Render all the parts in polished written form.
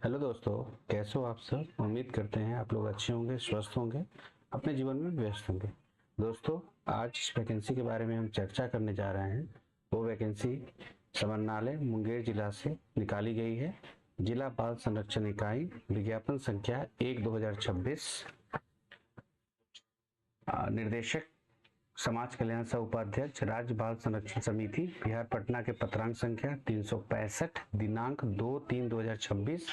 Hello दोस्तों, कैसे हो आप सब। उम्मीद करते हैं आप लोग अच्छे होंगे, स्वस्थ होंगे, अपने जीवन में व्यस्त होंगे। दोस्तों, आज इस वैकेंसी के बारे में हम चर्चा करने जा रहे हैं। वो वैकेंसी समन्नालय मुंगेर जिला से निकाली गई है। जिला बाल संरक्षण इकाई, विज्ञापन संख्या 1/2026। निर्देशक समाज कल्याण सह उपाध्यक्ष, राज्य बाल संरक्षण समिति, बिहार पटना के पत्रांक संख्या 365, दिनांक 2/3/2026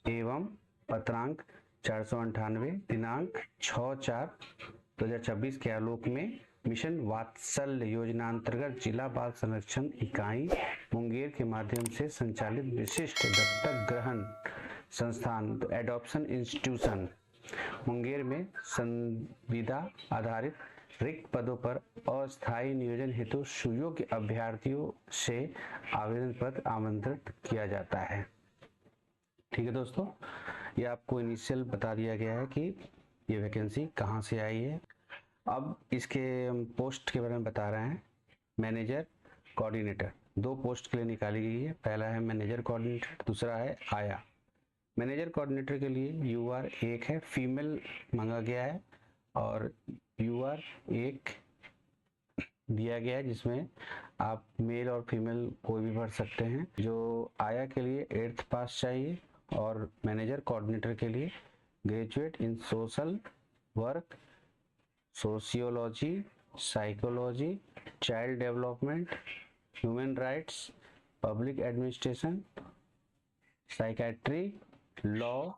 एवं पत्रांक 498, दिनांक 6/4/2026 के आलोक में मिशन वात्सल्य योजना अंतर्गत जिला बाल संरक्षण इकाई मुंगेर के माध्यम से संचालित विशिष्ट दत्तक ग्रहण संस्थान एडॉप्शन इंस्टीट्यूशन मुंगेर में संविदा आधारित रिक्त पदों पर अस्थायी नियोजन हेतु सुयोग्य अभ्यर्थियों से आवेदन पत्र आमंत्रित किया जाता है। ठीक है दोस्तों, ये आपको इनिशियल बता दिया गया है कि ये वैकेंसी कहाँ से आई है। अब इसके पोस्ट के बारे में बता रहे हैं। मैनेजर कोऑर्डिनेटर, दो पोस्ट के लिए निकाली गई है। पहला है मैनेजर कोऑर्डिनेटर, दूसरा है आया। मैनेजर कोऑर्डिनेटर के लिए यूआर 1 है, फीमेल मांगा गया है, और यूआर 1 दिया गया है जिसमें आप मेल और फीमेल कोई भी भर सकते हैं। जो आया के लिए 8th पास चाहिए, और मैनेजर कोऑर्डिनेटर के लिए graduate in social work, sociology, psychology, child development, human rights, public administration, psychiatry, law,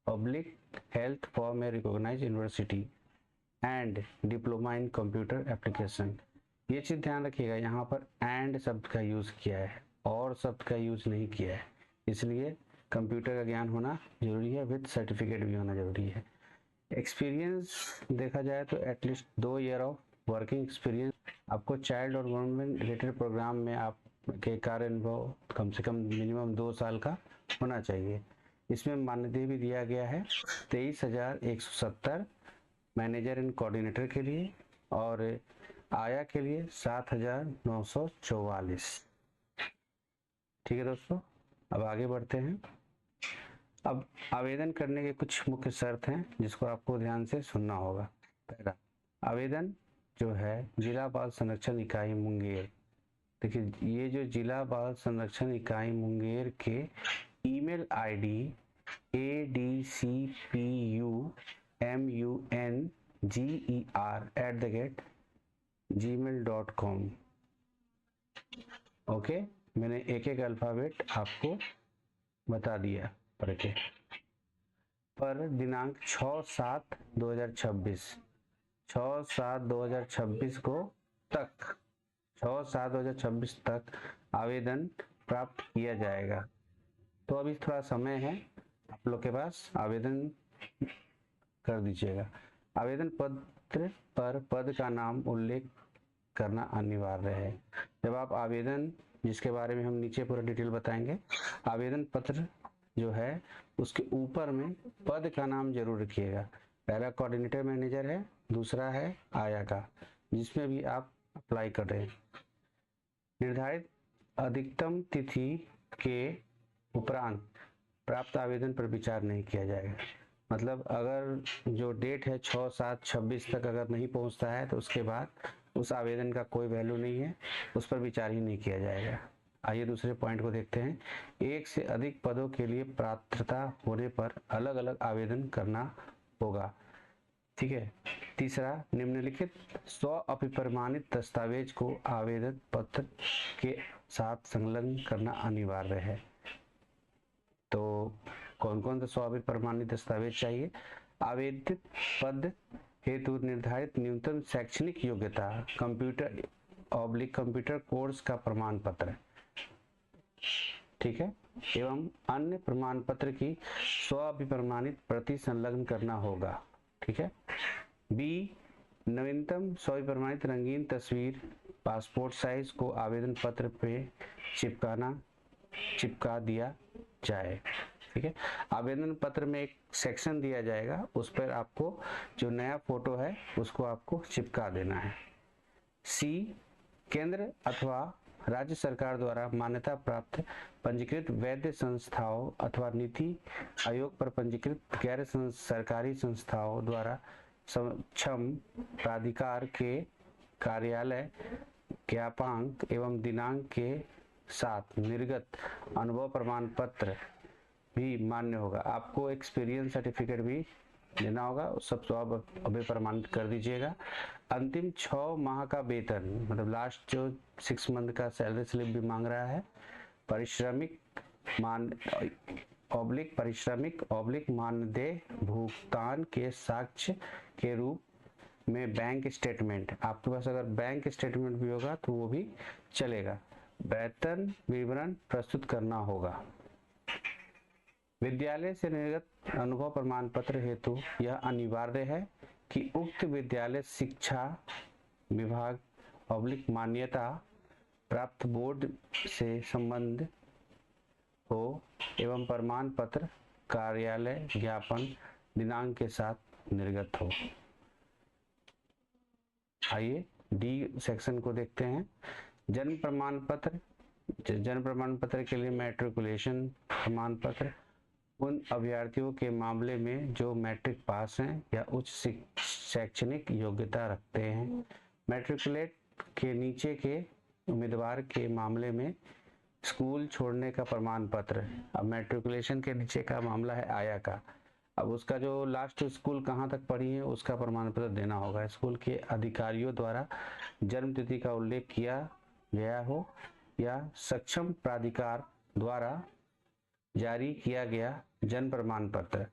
public health from a recognised university and diploma in computer application. ये चीज़ ध्यान रखिएगा, यहाँ पर एंड शब्द का यूज़ किया है और शब्द का यूज़ नहीं किया है, इसलिए कंप्यूटर का ज्ञान होना जरूरी है, विद सर्टिफिकेट भी होना जरूरी है। एक्सपीरियंस देखा जाए तो at least 2 year of working experience आपको चाइल्ड और गवर्नमेंट रिलेटेड प्रोग्राम में आपके कार्य अनुभव कम से कम मिनिमम 2 साल का होना चाहिए। इसमें मानदेय भी दिया गया है 23,170 मैनेजर एंड कोऑर्डिनेटर के लिए, और आया के लिए 7,944। ठीक है दोस्तों, अब आगे बढ़ते हैं। अब आवेदन करने के कुछ मुख्य शर्त हैं जिसको आपको ध्यान से सुनना होगा। पहला, आवेदन जो है जिला बाल संरक्षण इकाई मुंगेर। देखिए, ये जो जिला बाल संरक्षण इकाई मुंगेर के ईमेल आईडी adcpumunger@gmail.com। ओके, मैंने एक एक अल्फाबेट आपको बता दिया पढ़ के। पर दिनांक 6/7/2026 6/7/2026 को तक 6/7/2026 तक आवेदन प्राप्त किया जाएगा। तो अभी थोड़ा समय है आप लोग के पास, आवेदन कर दीजिएगा। आवेदन पत्र पर पद का नाम उल्लेख करना अनिवार्य है। जब आप आवेदन, जिसके बारे में हम नीचे पूरा डिटेल बताएंगे, आवेदन पत्र जो है उसके ऊपर में पद का नाम जरूर रखिएगा। पहला कोऑर्डिनेटर मैनेजर है, दूसरा है आया का, जिसमें भी आप अप्लाई कर रहे हैं। निर्धारित अधिकतम तिथि के उपरांत प्राप्त आवेदन पर विचार नहीं किया जाएगा। मतलब अगर जो डेट है 6/7/26 तक अगर नहीं पहुंचता है तो उसके बाद उस आवेदन का कोई वैल्यू नहीं है, उस पर विचार ही नहीं किया जाएगा। आइए दूसरे पॉइंट को देखते हैं। एक से अधिक पदों के लिए पात्रता होने पर अलग अलग आवेदन करना होगा। ठीक है। तीसरा, निम्नलिखित 100 अभिप्रमाणित दस्तावेज को आवेदन पत्र के साथ संलग्न करना अनिवार्य है। तो कौन कौन से 100 अभिप्रमाणित दस्तावेज चाहिए? आवेदित पद हेतु निर्धारित न्यूनतम शैक्षणिक योग्यता, कंप्यूटर कोर्स का प्रमाण पत्र, ठीक है, एवं अन्य प्रमाण पत्र की 100 अभिप्रमाणित प्रति संलग्न करना होगा। ठीक है। बी, नवीनतम 100 अभिप्रमाणित रंगीन तस्वीर पासपोर्ट साइज को आवेदन पत्र पे चिपका दिया जाए। ठीक है। आवेदन पत्र में एक सेक्शन दिया जाएगा, उस पर आपको जो नया फोटो है उसको आपको चिपका देना है। सी, केंद्र अथवा राज्य सरकार द्वारा मान्यता प्राप्त पंजीकृत वैध संस्थाओं अथवा नीति आयोग पर पंजीकृत गैर सरकारी संस्थाओं द्वारा सक्षम प्राधिकार के कार्यालय ज्ञापांक एवं दिनांक के साथ निर्गत अनुभव प्रमाण पत्र भी मान्य होगा। आपको एक्सपीरियंस सर्टिफिकेट भी देना होगा, सब तो आप अभी प्रमाणित कर दीजिएगा। अंतिम 6 माह का वेतन, मतलब लास्ट जो 6 मंथ का सैलरी स्लिप भी मांग रहा है। परिश्रमिक मानदेय भुगतान के साक्ष्य के रूप में बैंक स्टेटमेंट, आपके पास अगर बैंक स्टेटमेंट भी होगा तो वो भी चलेगा। वेतन विवरण प्रस्तुत करना होगा। विद्यालय से निर्गत अनुभव प्रमाण पत्र हेतु यह अनिवार्य है कि उक्त विद्यालय शिक्षा विभाग मान्यता प्राप्त बोर्ड से संबंध हो एवं प्रमाण पत्र कार्यालय ज्ञापन दिनांक के साथ निर्गत हो। आइए डी सेक्शन को देखते हैं। जन्म प्रमाण पत्र के लिए मैट्रिकुलेशन प्रमाण पत्र उन अभ्यर्थियों के मामले में जो मैट्रिक पास हैं या उच्च शैक्षणिक योग्यता रखते हैं। मैट्रिकुलेट के नीचे के उम्मीदवार के मामले में स्कूल छोड़ने का प्रमाण पत्र। अब मैट्रिकुलेशन के नीचे का मामला है आया का, अब उसका जो लास्ट स्कूल कहाँ तक पढ़ी है उसका प्रमाण पत्र देना होगा। स्कूल के अधिकारियों द्वारा जन्म तिथि का उल्लेख किया गया हो या सक्षम प्राधिकार द्वारा जारी किया गया जन्म प्रमाण पत्र।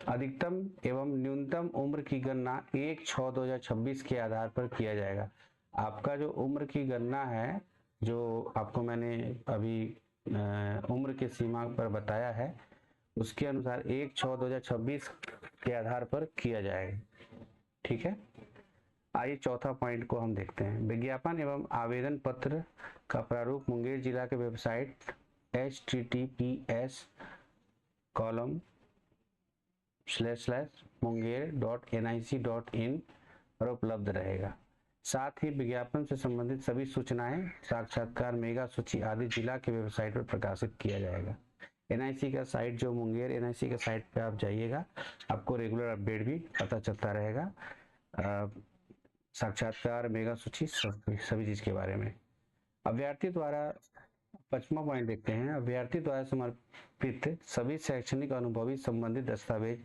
अधिकतम एवं न्यूनतम उम्र की गणना 1/6/2026 के आधार पर किया जाएगा। आपका जो उम्र की गणना है, जो आपको मैंने अभी उम्र के सीमा पर बताया है, उसके अनुसार 1/6/2026 के आधार पर किया जाएगा। ठीक है, आइए चौथा पॉइंट को हम देखते हैं। विज्ञापन एवं आवेदन पत्र का प्रारूप मुंगेर जिला के वेबसाइट https://munger.nic.in पर उपलब्ध रहेगा। साथ ही विज्ञापन से संबंधित सभी सूचनाएं, साक्षात्कार, मेगा सूची आदि जिला के वेबसाइट पर प्रकाशित किया जाएगा। NIC का साइट, जो मुंगेर NIC का साइट पे आप जाइएगा, आपको रेगुलर अपडेट भी पता चलता रहेगा, साक्षात्कार, मेगा सूची, सभी चीज के बारे में। अभ्यर्थी द्वारा 5वां पॉइंट देखते हैं। अभ्यर्थी द्वारा समर्पित सभी शैक्षणिक अनुभवी संबंधित दस्तावेज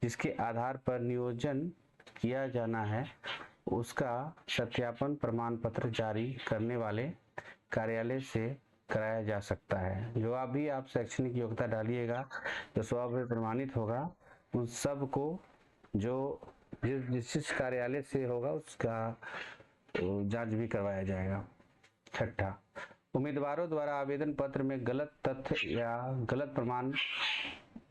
जिसके आधार पर नियोजन किया जाना है, उसका सत्यापन प्रमाण पत्र जारी करने वाले कार्यालय से कराया जा सकता है। जो अभी आप शैक्षणिक योग्यता डालिएगा, जो स्वयं प्रमाणित होगा, उन सब को जो जिस कार्यालय से होगा उसका जांच भी करवाया जाएगा। छठा, उम्मीदवारों द्वारा आवेदन पत्र में गलत तथ्य या गलत प्रमाण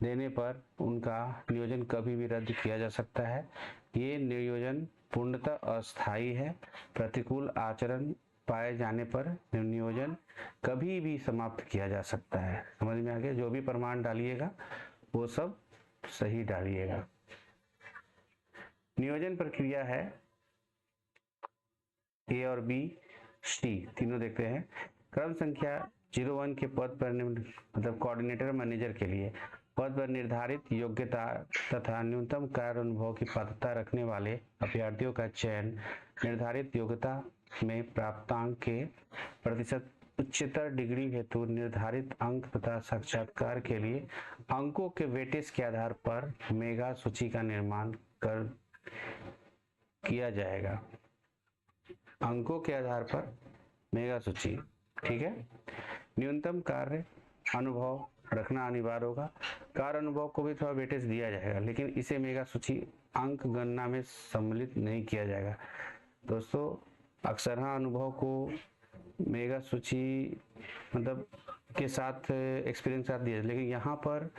देने पर उनका नियोजन कभी भी रद्द किया जा सकता है। ये नियोजन पूर्णतः अस्थायी है। प्रतिकूल आचरण पाए जाने पर नियोजन कभी भी समाप्त किया जा सकता है। समझ में आ गया? जो भी प्रमाण डालिएगा वो सब सही डालिएगा। नियोजन प्रक्रिया है A और B, C तीनों देखते हैं। क्रम संख्या 01 के पद पर मतलब कोऑर्डिनेटर मैनेजर के लिए पद पर निर्धारित योग्यता तथा न्यूनतम कार्य अनुभव की पात्रता रखने वाले अभ्यर्थियों का चयन निर्धारित योग्यता में प्राप्तांक के प्रतिशत उच्चतर डिग्री हेतु निर्धारित अंक तथा साक्षात्कार के लिए अंकों के वेटेज के आधार पर मेगा सूची का निर्माण किया जाएगा। अंकों के आधार पर मेगा सूची, ठीक है। न्यूनतम कार्य अनुभव रखना अनिवार्य होगा। कार्य अनुभव को भी थोड़ा वेटेज दिया जाएगा, लेकिन इसे मेगा सूची अंक गणना में सम्मिलित नहीं किया जाएगा। दोस्तों, अक्सर अनुभव को मेगा सूची मतलब के साथ एक्सपीरियंस साथ दिया, लेकिन यहाँ पर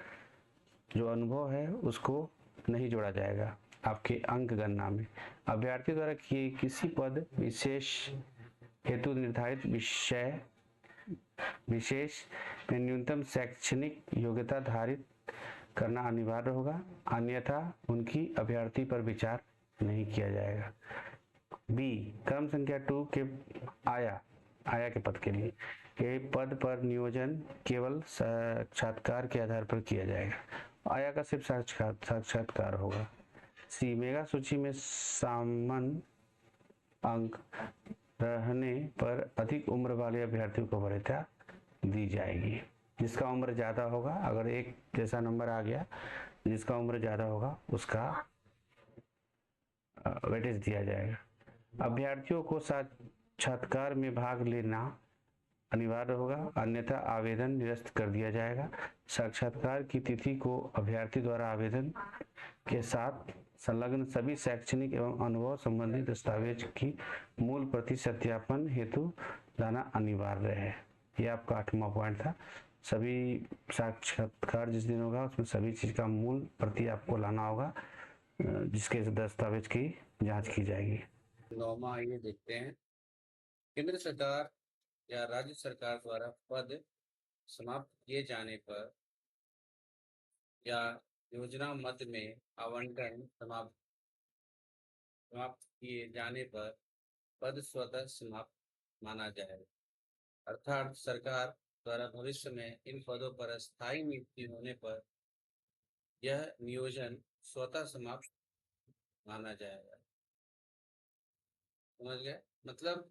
जो अनुभव है उसको नहीं जोड़ा जाएगा आपके अंक गणना में। अभ्यर्थी द्वारा किए किसी पद विशेष हेतु निर्धारित विषय विशेष में न्यूनतम शैक्षणिक योग्यता धारित करना अनिवार्य होगा, अन्यथा उनकी अभ्यर्थी पर विचार नहीं किया जाएगा। बी, क्रम संख्या 2 के आया के पद के लिए ये पद पर नियोजन केवल साक्षात्कार के आधार पर किया जाएगा। आया का सिर्फ साक्षात्कार होगा। सी, मेगा सूची में सामान्य अंक रहने पर अधिक उम्र वाले अभ्यर्थियों को वरीयता दी जाएगी। जिसका उम्र ज़्यादा होगा, अगर एक जैसा नंबर आ गया, जिसका उम्र ज़्यादा होगा उसका वेटेज दिया जाएगा। अभ्यर्थियों को साक्षात्कार में भाग लेना अनिवार्य होगा, अन्यथा आवेदन निरस्त कर दिया जाएगा। साक्षात्कार की तिथि को अभ्यर्थी द्वारा आवेदन के साथ संलग्न सभी शैक्षणिक एवं अनुभव संबंधी दस्तावेज की मूल प्रति सत्यापन हेतु लाना अनिवार्य है। ये आपका 8वां पॉइंट था। सभी साक्षात्कार जिस दिन होगा उसमें सभी चीज़ का मूल प्रति आपको लाना होगा, जिसके दस्तावेज की जांच की जाएगी। 9वां ये देखते हैं, केंद्र सरकार या राज्य सरकार द्वारा पद समाप्त किए जाने पर या योजना मद में आवंटन समाप्त किए जाने पर पद स्वतः समाप्त माना जाएगा। अर्थात सरकार द्वारा भविष्य में इन पदों पर स्थायी नियुक्ति होने पर यह नियोजन स्वतः समाप्त माना जाएगा। समझ गए? मतलब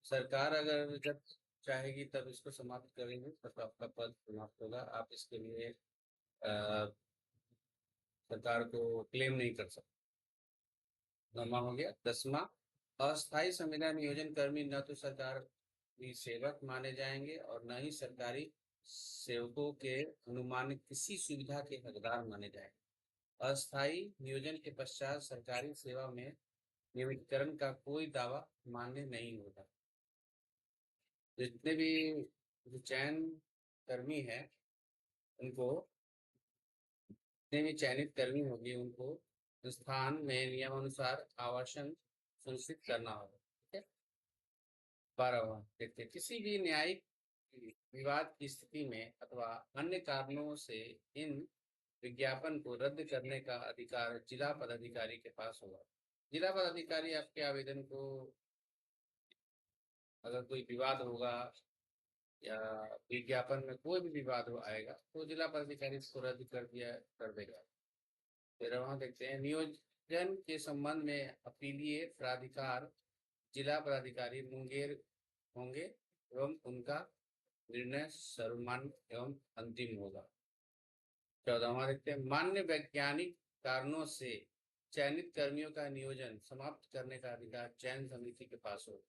सरकार अगर जब चाहेगी तब इसको समाप्त करेंगे, तब आपका पद समाप्त होगा। आप इसके लिए सरकार को क्लेम नहीं कर सकते। 9वां हो गया। 10वां, अस्थायी संविदा नियोजन कर्मी न तो सरकारी सेवक माने जाएंगे और न ही सरकारी सेवकों के अनुमानित किसी सुविधा के हकदार माने जाएंगे। अस्थायी नियोजन के पश्चात सरकारी सेवा में नियमितीकरण का कोई दावा मान्य नहीं होगा। जितने भी जो चयन कर्मी है उनको, जितने भी चयनित कर्मी होंगे उनको संस्थान में नियमानुसार आवासन सुनिश्चित करना होगा। ठीक है। 12वां देखते, किसी भी न्यायिक विवाद की स्थिति में अथवा अन्य कारणों से इन विज्ञापन को रद्द करने का अधिकार जिला पदाधिकारी के पास होगा। जिला पदाधिकारी आपके आवेदन को, अगर कोई विवाद होगा या विज्ञापन में कोई भी विवाद हो आएगा तो जिला पदाधिकारी इसको रद्द कर देगा। 13वां देखते हैं, नियोजन के संबंध में अपीलीय प्राधिकार जिला पदाधिकारी मुंगेर होंगे एवं उनका निर्णय सर्वमान्य एवं अंतिम होगा। 14वां देखते हैं, मान्य वैज्ञानिक कारणों से चयनित कर्मियों का नियोजन समाप्त करने का अधिकार चयन समिति के पास होगा।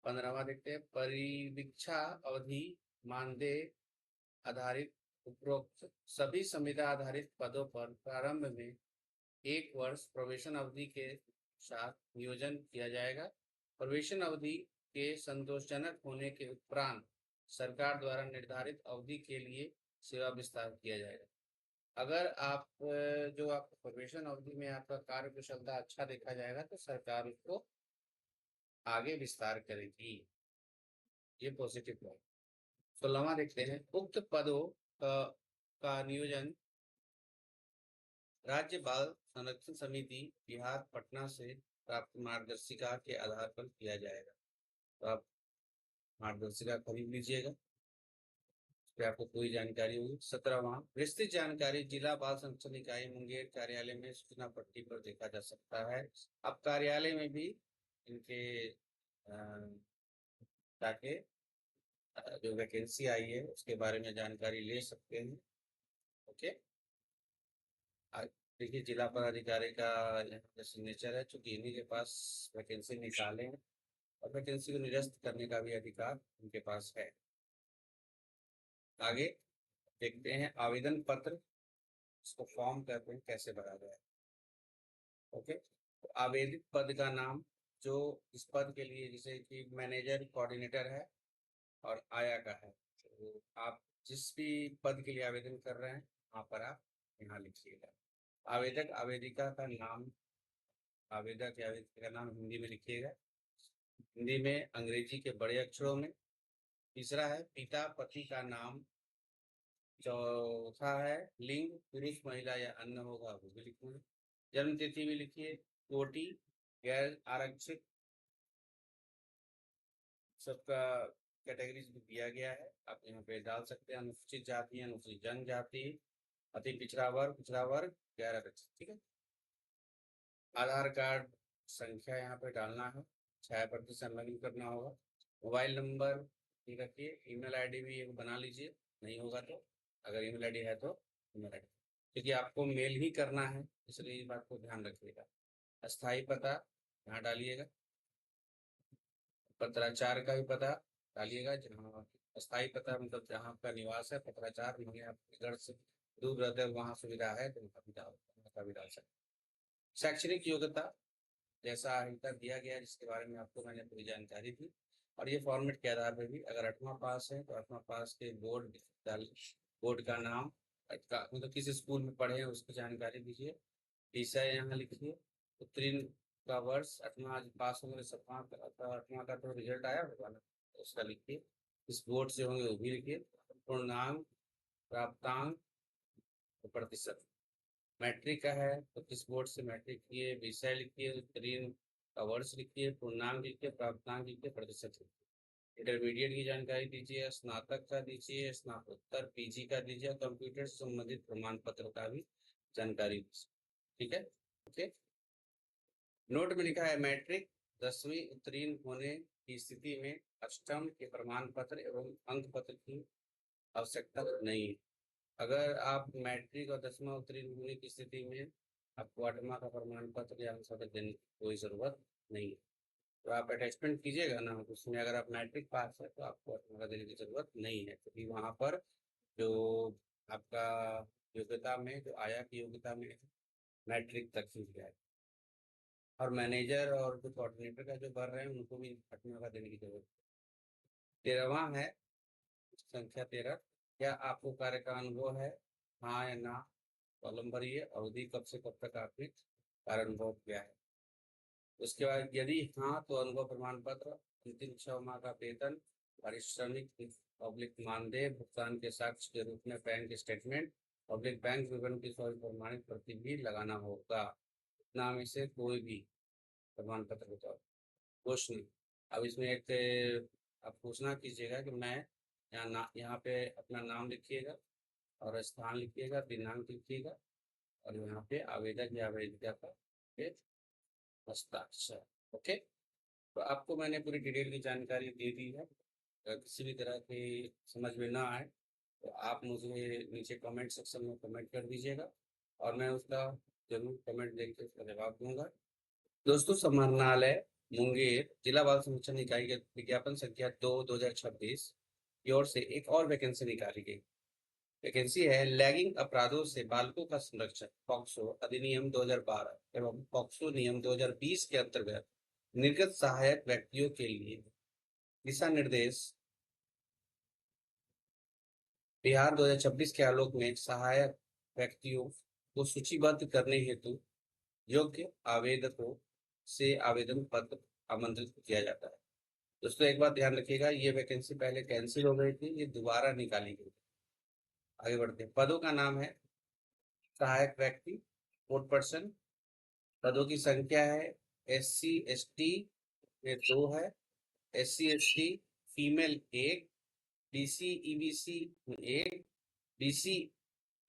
15वां देखते हैं, परिवीक्षा अवधि मानदेय आधारित उपरोक्त सभी संविदा आधारित पदों पर प्रारंभ में 1 वर्ष प्रोबेशन अवधि के साथ नियोजन किया जाएगा। प्रोबेशन अवधि के संतोषजनक होने के उपरांत सरकार द्वारा निर्धारित अवधि के लिए सेवा विस्तार किया जाएगा। अगर आप जो आपको प्रोबेशन अवधि में आपका कार्य कुशलता अच्छा देखा जाएगा तो सरकार उसको आगे विस्तार करेगी। ये पॉजिटिव है। 16वां देखते हैं, उक्त पदों का नियोजन राज्य बाल संरक्षण समिति बिहार पटना से प्राप्त मार्गदर्शिका के आधार पर किया जाएगा। तो आप मार्गदर्शिका खरीद लीजिएगा, उस पर आपको पूरी जानकारी होगी। 17वां, विस्तृत जानकारी जिला बाल संरक्षण इकाई मुंगेर कार्यालय में सूचना पट्टी पर देखा जा सकता है। आप कार्यालय में भी इनके जाके जो वैकेंसी आई है उसके बारे में जानकारी ले सकते हैं। ओके, देखिए जिला पदाधिकारी का यहाँ पे सिग्नेचर है, चूंकि इन्हीं के पास वैकेंसी निकाले हैं और वैकेंसी को निरस्त करने का भी अधिकार उनके पास है। आगे देखते हैं आवेदन पत्र, इसको फॉर्म कहते हैं, कैसे भरा जाए। ओके, तो आवेदित पद का नाम जो इस पद के लिए, जैसे कि मैनेजर कोऑर्डिनेटर है और आया का है, तो आप जिस भी पद के लिए आवेदन कर रहे हैं वहाँ पर आप यहाँ लिखिएगा। आवेदक आवेदिका का नाम, आवेदक या आवेदिका का नाम हिंदी में लिखिएगा, हिंदी में अंग्रेजी के बड़े अक्षरों में। तीसरा है पिता पति का नाम। चौथा है लिंग, पुरुष महिला या अन्य होगा वो भी लिखना है। जन्म तिथि भी लिखिए, कोटि गैर आरक्षित सबका कैटेगरीज भी दिया गया है, आप यहाँ पे डाल सकते हैं। अनुसूचित जाति, अनुसूचित जनजाति, अति पिछड़ा वर्ग, गैर आरक्षित। ठीक है। आधार कार्ड संख्या यहाँ पे डालना है, छायाप्रति संलग्न करना होगा। मोबाइल नंबर ठीक रखिए। ईमेल आईडी भी एक बना लीजिए, नहीं होगा तो, अगर ईमेल आईडी है तो ईमेल आईडी, क्योंकि आपको मेल ही करना है, इसलिए इस बात को ध्यान रखिएगा। अस्थाई पता यहाँ डालिएगा, पत्राचार का भी पता डालिएगा, जहाँ अस्थाई पता मतलब जहाँ आपका निवास है। पत्राचार माने आपके घर से दूर रहते हैं, वहाँ सुविधा है तो वहाँ भी डाल सकते। शैक्षणिक योग्यता जैसा अहिंसा दिया गया है, जिसके बारे में आपको मैंने पूरी जानकारी दी। और ये फॉर्मेट के आधार पर भी, अगर 8वां पास है तो 8वां पास के बोर्ड बोर्ड का नाम, मतलब किस स्कूल में पढ़े हैं उसकी जानकारी दीजिए। विषय यहाँ लिखिए, उत्तीर्ण का वर्ष, 8वां आज पास होंगे, 8वां का तो रिजल्ट आया होगा ना, तो उसका लिखिए। इस बोर्ड से होंगे वो भी लिखिए। पूर्णांक, प्राप्तांक, प्रतिशत। मैट्रिक का है तो किस बोर्ड से मैट्रिक किए, विषय लिखिए, उत्तीर्ण का वर्ष लिखिए, पूर्णांक लिखिए, प्राप्तांक लिखिए, प्रतिशत लिखिए। इंटरमीडिएट की जानकारी दीजिए, स्नातक का दीजिए, स्नातकोत्तर पीजी का दीजिए, कंप्यूटर से संबंधित प्रमाण पत्र का भी जानकारी दीजिए। ठीक है, ओके। नोट में लिखा है मैट्रिक 10वीं उत्तीर्ण होने की स्थिति में अष्टम के प्रमाण पत्र एवं अंक पत्र की आवश्यकता नहीं है। अगर आप मैट्रिक और 10वां उत्तीर्ण होने की स्थिति में आपको 8वां का प्रमाण पत्र या अंक पत्र देने की कोई जरूरत नहीं है। तो आप अटैचमेंट कीजिएगा ना, तो उसमें अगर आप मैट्रिक पास है तो आपको 8वां का देने की जरूरत नहीं है, क्योंकि वहाँ पर जो आपका योग्यता में जो आया की योग्यता में मैट्रिक तक ही है। और मैनेजर और जो कोऑर्डिनेटर का जो भर रहे हैं उनको भी 8वां का देने की जरूरत है। 13वां है, संख्या 13, क्या आपको कार्य का अनुभव है, हाँ या ना। कॉलम भरिए, अवधि कब से कब तक आपने कार्य अनुभव किया है। उसके बाद यदि हाँ तो अनुभव प्रमाण पत्र, अंतिम 6 माह का वेतन, पारिश्रमिक पब्लिक मानदेय, भुगतान के साक्ष्य के रूप में बैंक स्टेटमेंट, पब्लिक बैंक विवरण की सभी प्रमाणित प्रति भी लगाना होगा। नाम में से कोई भी प्रमाण पत्र बताओ, क्वेश्चन। अब इसमें एक आप घोषणा कीजिएगा कि मैं यहाँ पे अपना नाम लिखिएगा और स्थान लिखिएगा, दिनांक लिखिएगा, और यहाँ पे आवेदक या आवेदिका का हस्ताक्षर। ओके, तो आपको मैंने पूरी डिटेल की जानकारी दे दी है। अगर किसी भी तरह की समझ में ना आए तो आप मुझे नीचे कमेंट सेक्शन में कमेंट कर दीजिएगा, और मैं उसका जरूर कमेंट देख के उसका जवाब दूंगा। दोस्तों, समाहरणालय मुंगेर जिला बाल संरक्षण इकाई के विज्ञापन संख्या 2/2026 की ओर से एक और वैकेंसी निकाली गई। वैकेंसी है लैगिंग अपराधों से बालकों का संरक्षण, पॉक्सो अधिनियम 2012 एवं पॉक्सो नियम 2020 के अंतर्गत निर्गत सहायक व्यक्तियों के लिए दिशा निर्देश बिहार 2026 के आलोक में सहायक व्यक्तियों को सूचीबद्ध करने हेतु योग्य आवेदकों से आवेदन पत्र आमंत्रित किया जाता है। दोस्तों, एक बात ध्यान रखिएगा, ये वैकेंसी पहले कैंसिल हो गई थी, ये दोबारा निकाली गई। आगे बढ़ते हैं। पदों का नाम है सहायक व्यक्ति, 4%। पदों की संख्या है SC ST में 2 है, SC ST female 1, BC EBC में 1, BC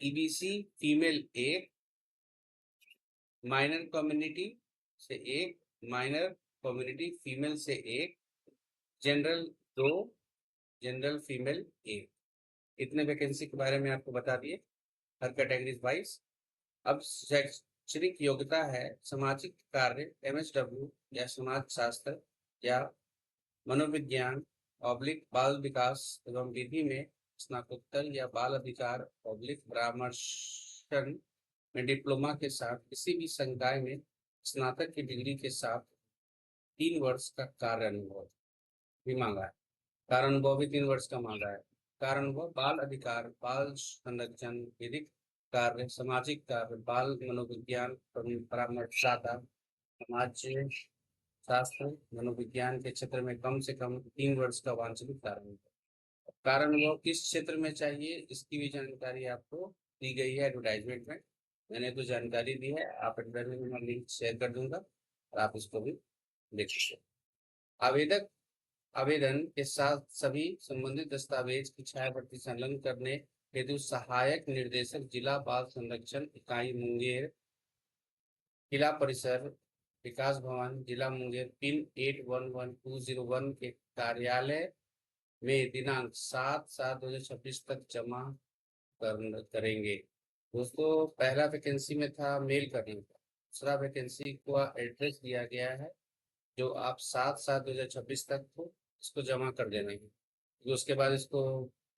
EBC female 1, minor community से 1, माइनर कम्युनिटी फीमेल से 1, जनरल 2, जनरल फीमेल 1। इतने वैकेंसी के बारे में आपको बता दिए, हर कैटेगरीज वाइज। अब शैक्षणिक योग्यता है सामाजिक कार्य MSW या समाज शास्त्र या मनोविज्ञान ऑब्लिक बाल विकास एवं विधि में स्नातकोत्तर या बाल अधिकार ऑब्लिक परामर्शन में डिप्लोमा के साथ किसी भी संकाय में स्नातक की डिग्री के साथ 3 वर्ष का कार्य अनुभव भी मांगा है। कार्य अनुभव भी 3 वर्ष का मांगा है। कार्य अनुभव बाल अधिकार, बाल संरक्षण, विधिक कार्य, सामाजिक कार्य, बाल मनोविज्ञान, परामर्शदाता, समाज शास्त्र, मनोविज्ञान के क्षेत्र में कम से कम 3 वर्ष का वांछित कार्य अनुभव। कार्य अनुभव किस क्षेत्र में चाहिए, इसकी भी जानकारी आपको दी गई है एडवर्टाइजमेंट में। मैंने तो जानकारी दी है, आप एडवर्टाइजमेंट में लिंक शेयर कर दूंगा, और आप इसको भी देख सकते हैं। आवेदक आवेदन के साथ सभी संबंधित दस्तावेज की छायाप्रति संलग्न करने हेतु सहायक निर्देशक जिला बाल संरक्षण इकाई मुंगेर, किला परिसर, विकास भवन, जिला मुंगेर, पिन 811201 के कार्यालय में दिनांक 7/7/2026 तक जमा करेंगे। दोस्तों, पहला वैकेंसी में था मेल करने का, दूसरा वैकेंसी का एड्रेस दिया गया है जो आप 7/7/2026 तक को इसको जमा कर देना है, क्योंकि उसके बाद इसको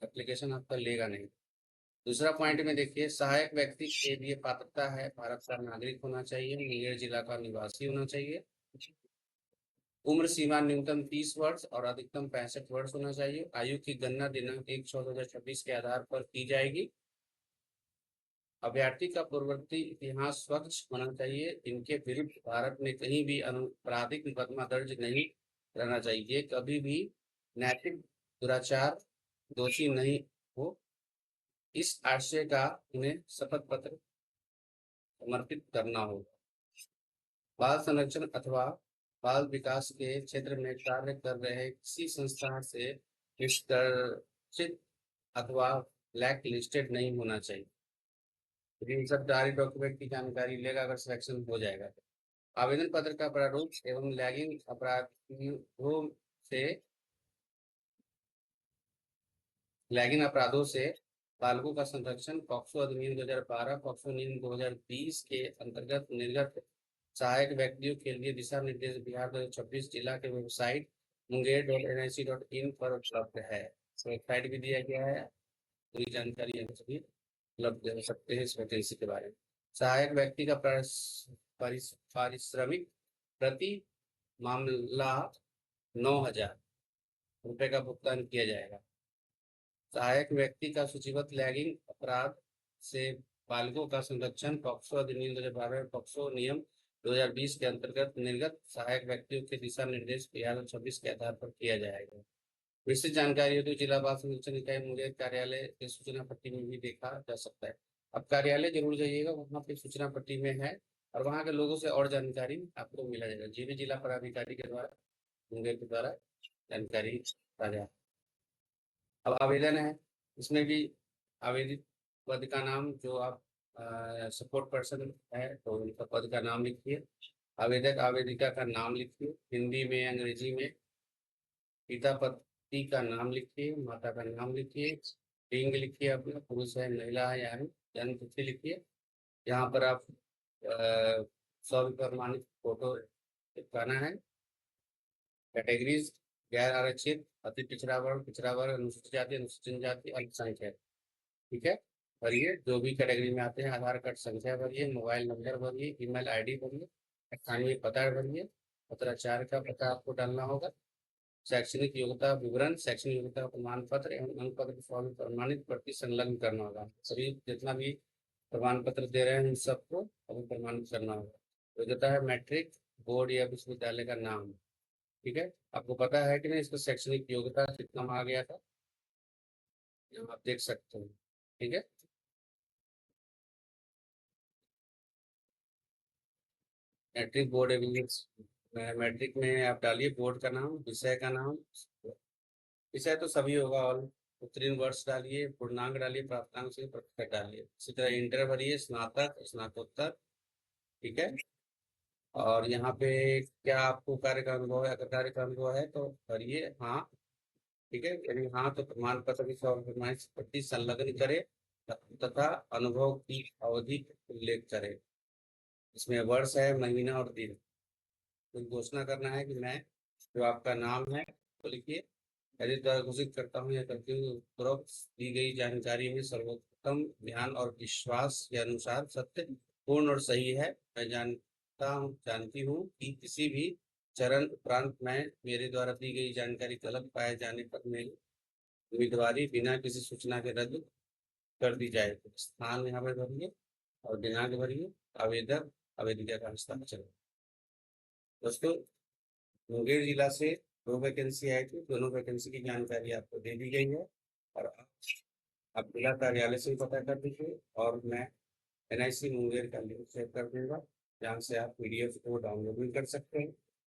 एप्लीकेशन आपका लेगा नहीं। दूसरा पॉइंट में देखिए, सहायक व्यक्ति के लिए पात्रता है भारत का नागरिक होना चाहिए, मुंगेर जिला का निवासी होना चाहिए, उम्र सीमा न्यूनतम 30 वर्ष और अधिकतम 65 वर्ष होना चाहिए। आयु की गणना दिनांक 1/6/2026 के आधार पर की जाएगी। अभ्यर्थी का पूर्ववर्ती इतिहास स्वच्छ होना चाहिए। इनके विरुद्ध भारत में कहीं भी आपराधिक मुकदमा दर्ज नहीं रहना चाहिए, कभी भी नैतिक दुराचार दोषी नहीं हो। इस आशय का उन्हें शपथ पत्र समर्पित करना होगा। बाल संरक्षण अथवा बाल विकास के क्षेत्र में कार्य कर रहे किसी संस्था से निष्कर्षित अथवा ब्लैक लिस्टेड नहीं होना चाहिए। इन सब जारी डॉक्यूमेंट की जानकारी लेगा अगर सिलेक्शन हो जाएगा तो। आवेदन पत्र का प्रारूप एवं लैंगिक अपराधों से बालकों का संरक्षण पॉक्सो अधिनियम 2012, पॉक्सो अधिनियम 2020 के अंतर्गत निर्गत सहायक व्यक्तियों के लिए दिशा निर्देश बिहार 2026 जिला के वेबसाइट munger.nic.in पर उपलब्ध है। वेबसाइट भी दिया गया है, पूरी जानकारी यहाँ से भी उपलब्ध हो सकते हैं इस वैकेंसी के बारे में। सहायक व्यक्ति का पारिश्रमिक प्रति मामला 9,000 रुपए का भुगतान किया जाएगा। सहायक व्यक्ति का सूचीबद्ध लैंगिक अपराध से बालकों का संरक्षण पॉक्सो अधिनियम 2012, पॉक्सो नियम 2020 के अंतर्गत निर्गत सहायक व्यक्तियों के दिशा निर्देश 2026 के आधार पर किया जाएगा। विस्तृत जानकारी हेतु जिला बाल संरक्षण इकाई मुंगेर कार्यालय के सूचना पट्टी में भी देखा जा सकता है। अब कार्यालय जरूर जाइएगा, वहाँ पे सूचना पट्टी में है और वहाँ के लोगों से और जानकारी आपको मिला जाएगा, जी भी जिला पदाधिकारी के द्वारा मुंगेर के द्वारा जानकारी ताजा। अब आवेदन है, इसमें भी आवेदित पद का नाम जो आप सपोर्ट पर्सन है तो उनका पद का नाम लिखिए, आवेदक आवेदिका का नाम लिखिए, हिंदी में अंग्रेजी में, पिता पति का नाम लिखिए, माता का नाम लिखिए, लिंग लिखिए अपना, पुरुष है महिला है यानी, जन्म तिथि लिखिए। यहाँ पर आप प्रमाणित फोटो चिपकाना है। कैटेगरीज गैर आरक्षित, अति पिछड़ा वर्ग, अनुसूचित जाति, अनुसूचित जनजाति, अल्पसंख्यक, ठीक है। भरिए जो भी कैटेगरी में आते हैं, आधार कार्ड संख्या भरिए, मोबाइल नंबर भरिए, ईमेल आईडी भरिए, स्थानीय पता भरिए, पत्राचार का पता आपको डालना होगा, शैक्षणिक योग्यता विवरण, शैक्षणिक योग्यता प्रमाण पत्र एवं अंक पत्र फॉर्म प्रमाणित प्रति संलग्न करना होगा। सभी जितना भी प्रमाण पत्र दे रहे हैं उन सबको अभी प्रमाणित करना होगा। योग्यता है मैट्रिक, बोर्ड या विश्वविद्यालय का नाम, ठीक है। आपको पता है कि नहीं इसका शैक्षणिक योग्यता कितना आ गया था, यहाँ आप देख सकते हैं, ठीक है। मैट्रिक बोर्ड मैट्रिक में आप डालिए बोर्ड का नाम, विषय का नाम, विषय तो सभी होगा, और उत्तीर्ण वर्ष डालिए, पूर्णांक डालिए, प्राप्तांक से प्रतिशत डालिए। इसी तरह इंटर भरिए, स्नातक, स्नातकोत्तर, ठीक है। और यहाँ पे क्या आपको कार्य का अनुभव है, अगर कार्य का अनुभव है तो भरिए हाँ, ठीक है। यदि हाँ तो प्रमाण पत्र की प्रति संलग्न करे तथा अनुभव की अवधि उल्लेख करे। इसमें वर्ष है, महीना और दिन, तो घोषणा करना है कि मैं जो आपका नाम है तो लिखिए, यदि द्वारा घोषित करता हूँ या करती हूँ उपरोक्त दी गई जानकारी में सर्वोत्तम ध्यान और विश्वास के अनुसार सत्य, पूर्ण और सही है। मैं जानती हूँ कि किसी भी चरण उपरांत मैं मेरे द्वारा दी गई जानकारी गलत पाए जाने पर मेरी उम्मीदवारी बिना किसी सूचना के रद्द कर दी जाए। तो स्थान यहाँ पर भरिए और दिनांक भरिए, आवेदक आवेदिका का हस्ताक्षर। दोस्तों, मुंगेर जिला से 2 वैकेंसी आई थी, दोनों वैकेंसी की जानकारी आपको दे दी गई है और आप जिला कार्यालय से भी पता कर दीजिए और मैं NIC मुंगेर का लिंक शेयर कर दूंगा। जहाँ से आप पीडीएफ को डाउनलोड भी कर सकते हैं